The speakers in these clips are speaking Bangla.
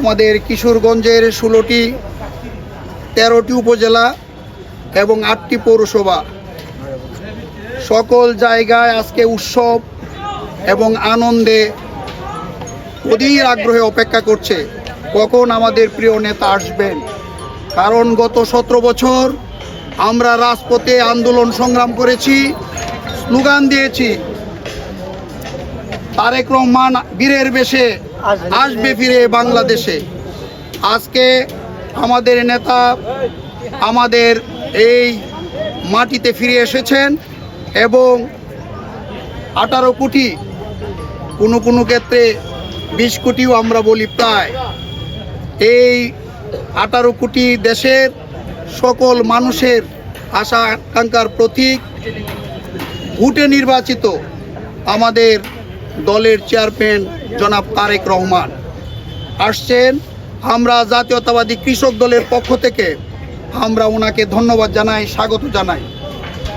আমাদের কিশোরগঞ্জের 16টি 13টি উপজেলা এবং 8টি পৌরসভা সকল জায়গায় আজকে উৎসব এবং আনন্দে অধীর আগ্রহে অপেক্ষা করছে কখন আমাদের প্রিয় নেতা আসবেন। কারণ গত 17 বছর আমরা রাজপথে আন্দোলন সংগ্রাম করেছি, স্লোগান দিয়েছি, তারেক রহমান বীরের বেশে আসবে ফিরে বাংলাদেশে। আজকে আমাদের নেতা আমাদের এই মাটিতে ফিরে এসেছেন এবং 18 কোটি, কোনো ক্ষেত্রে 20 কোটিও আমরা বলি প্রায়, এই 18 কোটি দেশের সকল মানুষের আশা আকাঙ্ক্ষার প্রতীক ভোটে নির্বাচিত আমাদের দলের চেয়ারম্যান জনাব তারেক রহমান আসছেন। আমরা জাতীয়তাবাদী কৃষক দলের পক্ষ থেকে আমরা ওনাকে ধন্যবাদ জানাই, স্বাগত জানাই।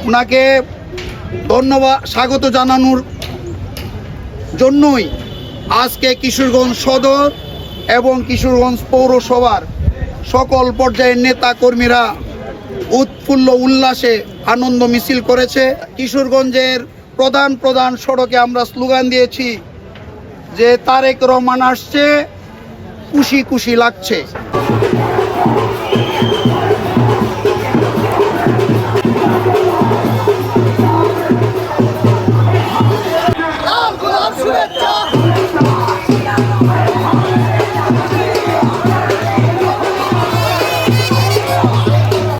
ওনাকে ধন্যবাদ স্বাগত জানানোর জন্যই আজকে কিশোরগঞ্জ সদর এবং কিশোরগঞ্জ পৌরসভার সকল পর্যায়ের নেতা কর্মীরা উৎফুল্ল উল্লাসে আনন্দ মিছিল করেছে। কিশোরগঞ্জের প্রধান সড়কে আমরা স্লোগান দিয়েছি যে তারেক রহমান আসছে, খুশি খুশি লাগছে।